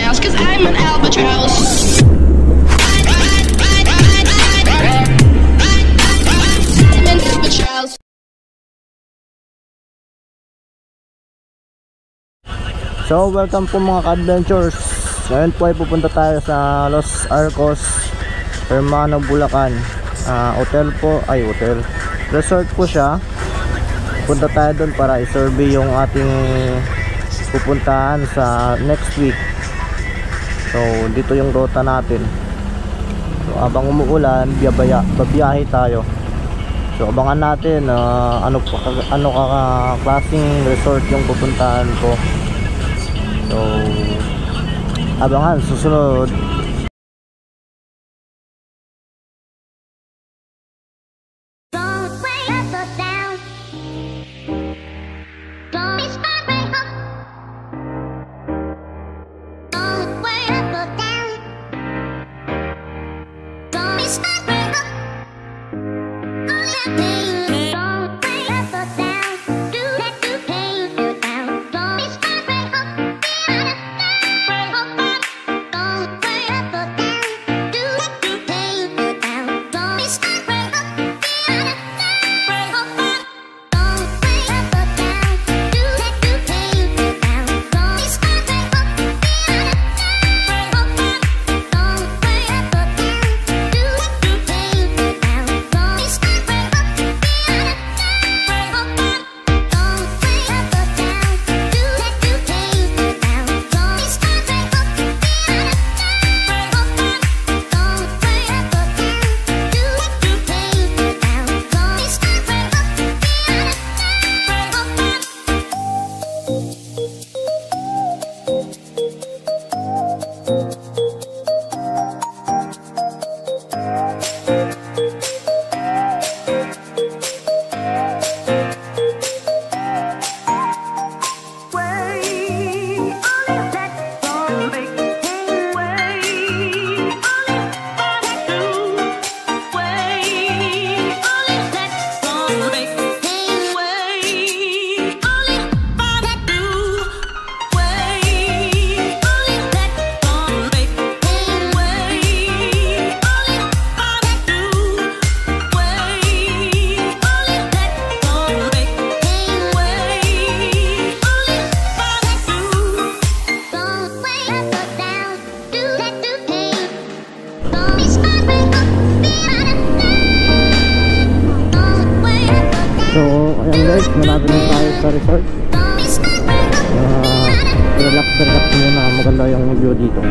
house, cause I'm an albatross. I'm an albatross. So welcome po mga ka-adventures. Ngayon po ay pupunta tayo sa Los Arcos, Hermano, Bulacan. Hotel resort po siya. Punta tayo doon para i-survey yung ating pupuntahan sa next week. So dito yung rota natin. So habang umuulan, babiyahe tayo. So abangan natin ano klaseng resort yung pupuntahan ko. So abangan susunod. Malapit na tayo sa resort. Relax muna, maganda yung view dito.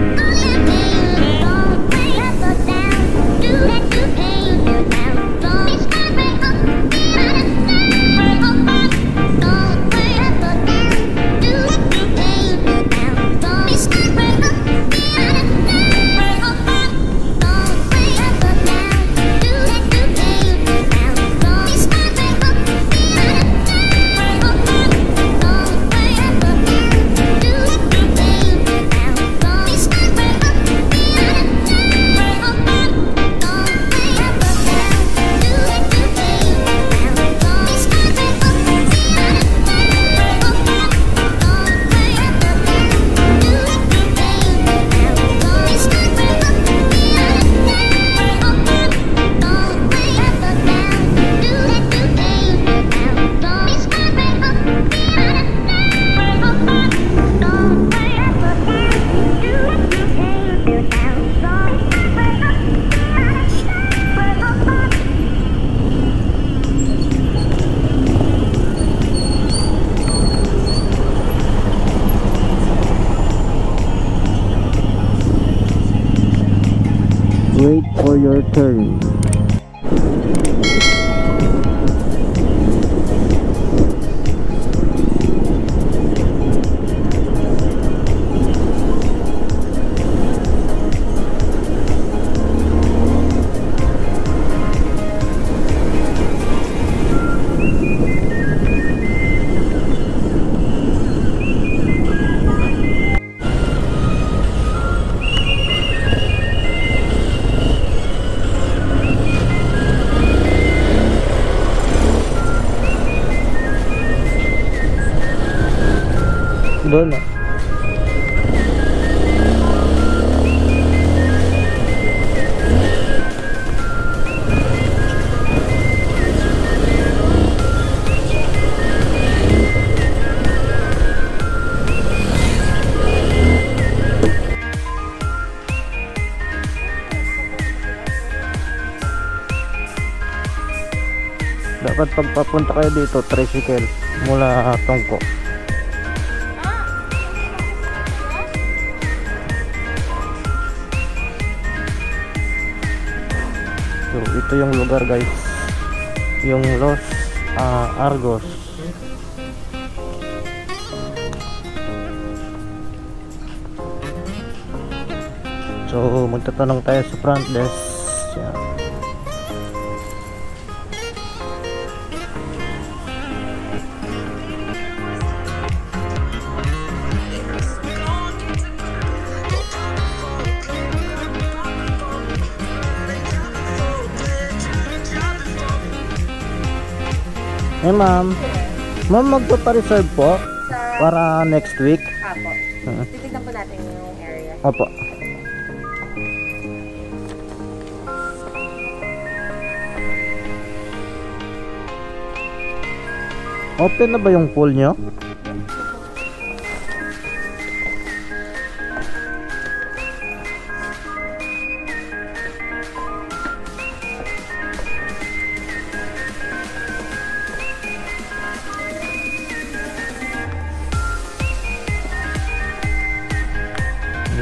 Wait for your turn. Doon dapat pagpapunta kayo dito, tricycle mula Tongko. So ito yung lugar guys, yung Los Arcos. So magtatanong tayo sa front desk. Yan. Eh ma'am, magpapareserve po para next week. Apo. Titignan po natin yung area. Opo. Open na ba yung pool nyo?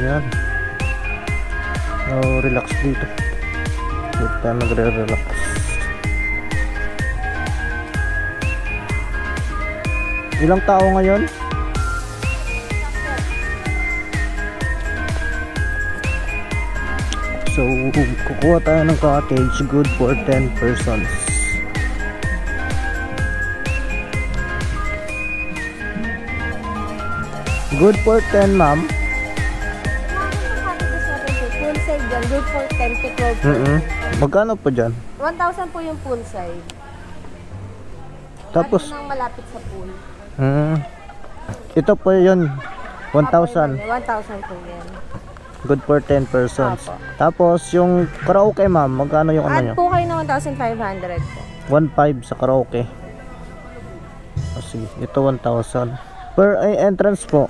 Ayan. Oh, relax dito. Dito tayo magre-relax. Ilang tao ngayon? So, kukuha tayo ng cottage, good for 10 persons. Good for 10, ma'am. Pool side dyan, good for 10 to 12. Magkano po dyan? 1,000 po yung pool side. Tapos, Nang malapit sa pool. ito po yun, 1,000. 1,000 po yan. Good for 10 persons. Apo. Tapos, yung karaoke, ma'am, magkano yung ano Add nyo? po kayo ng 1,500 po. 1,500 sa karaoke. Sige, ito 1,000. Per entrance po.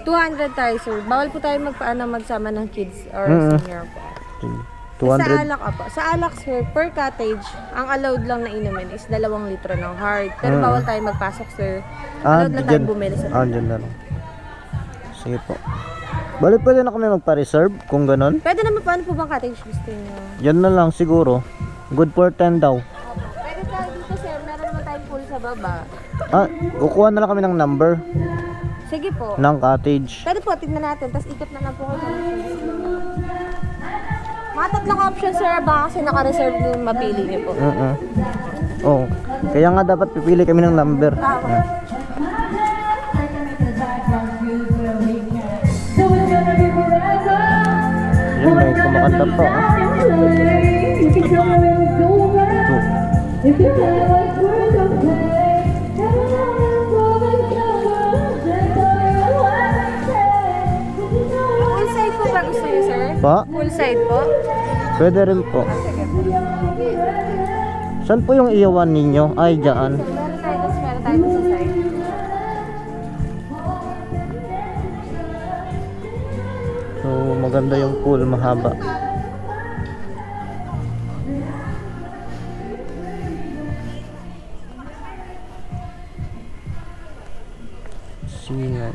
200 tayo, sir. Bawal po tayo magsama ng kids or senior po. Sige, Sa 200. alak, apo. Sa alak, sir, per cottage, ang allowed lang na inumin is 2 litro ng hard. Pero bawal tayo magpasok, sir. Allowed lang tayo bumili sa dyan na lang. Sige po. Bali, pwede na kami magpa-reserve kung ganun. Pwede naman po, ano po bang cottage gusto niyo? Yan na lang siguro. Good for 10 daw. Pwede tayo dito, sir. Meron naman tayong pool sa baba. Kukuha na lang kami ng number Sige po. ng cottage. Pwede po, tignan natin. Tapos ikot na lang po kayo. Mga tatlong option, sir. Baka kasi naka-reserve yung mapili niyo po. Oh, kaya nga dapat pipili kami ng number. Yun, may kumakanta pa. Full side po ba gusto niyo, sir? Pa? Full side po? Pwede rin po. Saan po yung iyawan ninyo? Ay, dyan. Meron tayo, tapos meron tayo sa side. So, maganda yung pool, mahaba. Singan.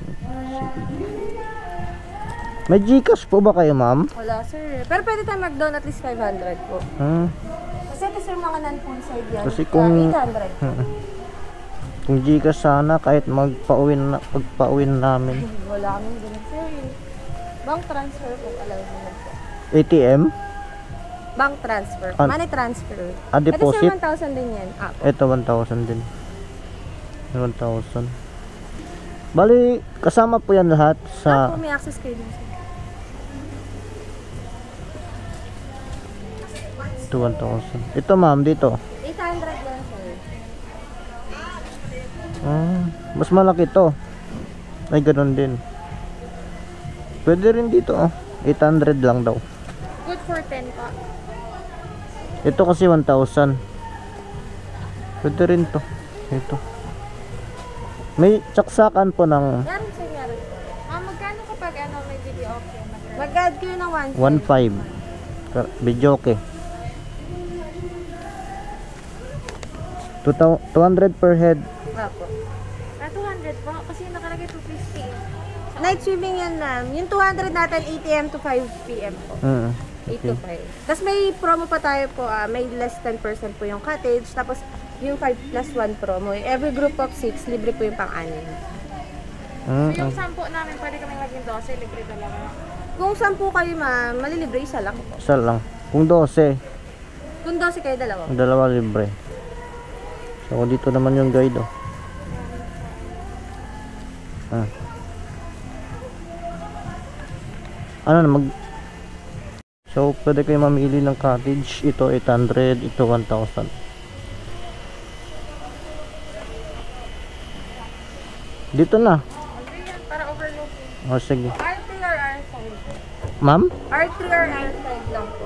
May Gcash po ba kayo, ma'am? Wala, sir. Pero pwede tayo mag-down at least 500 po. Kasi ito, sir, mga non-full side yan. Kasi kung 800. kung Gcash sana kahit pagpauwin namin. Wala kami ganun, sir. Bank transfer po, alam mo po. ATM? Bank transfer. Money transfer. Deposit? Ito, sir, 1,000 din yan. Ito 1,000 din. 1,000. Bali, kasama po yan lahat sa May access kayo din, sir. ito 1,000. Ito ma'am, dito. 800 yan, sir. Mas malaki to. Ay, ganun din. Pwede rin dito, 800 lang daw. Good for 10 pa. Ito kasi 1,000. Pwede rin to. Ito. May tsaksakan po ng Meron, sir, meron. Magkano kapag may video okay? Mag-add kayo ng 1,500. Video okay. 200 per head. Opo. 200 po, kasi nakalagay 250. Night swimming yan, ma'am. Yung 200 natin, 8 a.m. to 5 p.m. po. 8 to 5. Tapos may promo pa tayo po, may less 10% po yung cottage. Tapos yung 5+1 promo. Every group of 6, libre po yung pang-anin. So yung 10 namin, pwede kami maging 12, libre talaga. Kung 10 kayo, ma'am, malilibre, isa lang po. Isa lang. Kung 12, Kung 12 kayo, dalawa. dalawa libre. So dito naman yung guide, oh. Ano na So pwede kayo mamili ng cottage. Ito 800, ito 1,000. Dito na. Para overlooking. O sige. R3 or R5? Ma'am? R3 or R5 lang po.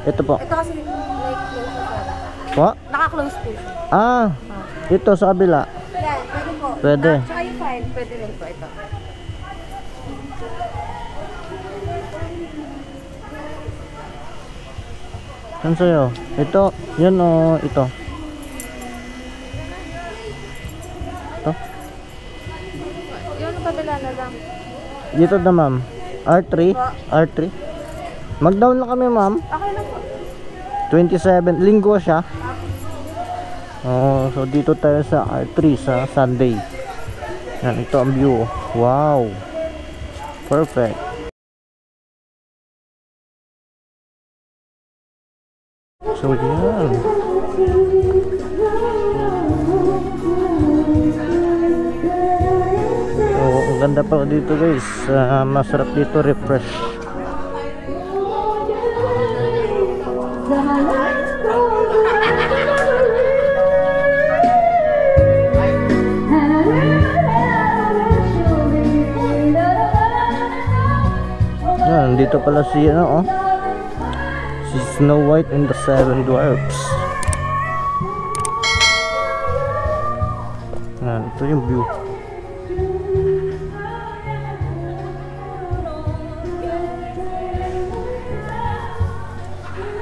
Ito po. Ito kasi like close sa Po? naka-close po siya. Ito sa kabila. Yan, pwede po. Pwede. Tsaka yung 5, pwede rin po ito. Saan sa'yo? Ito. Yun o. Ito. Ito. Yun, kabila na lang. Dito na ma'am. R3. R3. Mag-down na kami ma'am. Okay lang po. 27. Linggo siya. So dito tayo sa R3 sa Sunday. Yan. Ito ang view. Wow. Perfect. So yan. So ang ganda pa dito guys. Masarap dito, refresh. Yan, dito pala si ano, oh. Si Snow White and the Seven Dwarfs. Yan, ito yung view.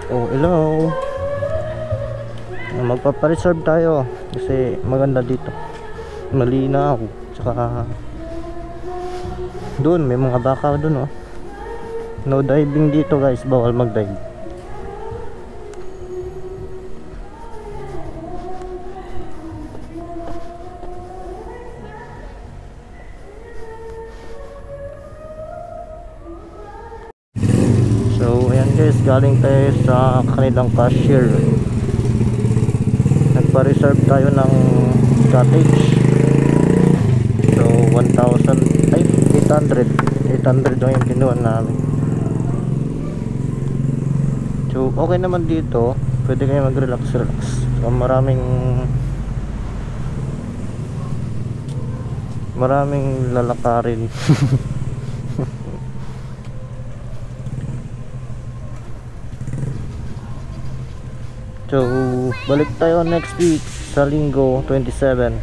Oh, hello. Magpapareserve tayo kasi maganda dito. Malinaw. Tsaka doon may mga baka doon, oh. No diving dito guys, bawal mag-dive. So ayan guys, galing tayo sa kanilang cashier. Nagpa-reserve tayo ng cottage. So 800 lang yung kinuha namin. So okay naman dito, pwede kayo mag-relax. So maraming lalakarin. So balik tayo next week sa Linggo 27.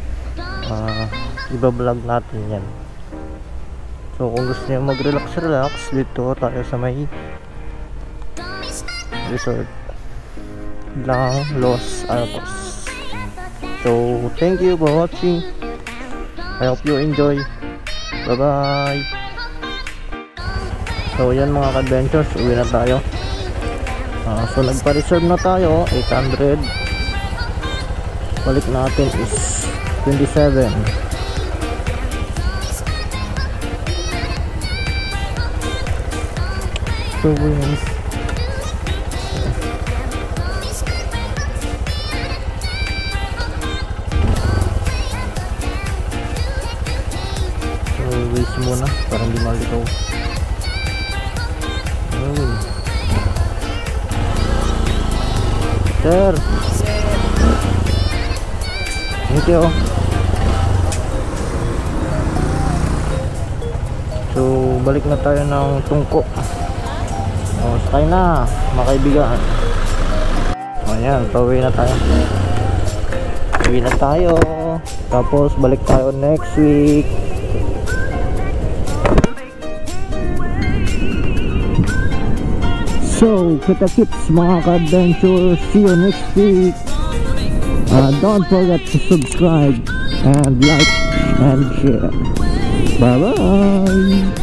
Iba-vlog natin yan. So kung gusto niyo mag-relax, dito tayo sa may resort lang, Los Arcos. So thank you for watching. I hope you enjoy. Bye bye. So yan mga ka-adventures, uwi na tayo. So nagpa-reserve na tayo 800. Balik natin is 27. So yun. Waste muna para hindi malitaw. Sir, thank you. So balik na tayo ng Tungko. Sakay na mga kaibigan. Ayan, pauwi na tayo. Uwi na tayo. Tapos balik tayo next week. So, kita-kits mga ka-adventure. See you next week. Don't forget to subscribe and like and share. Bye bye.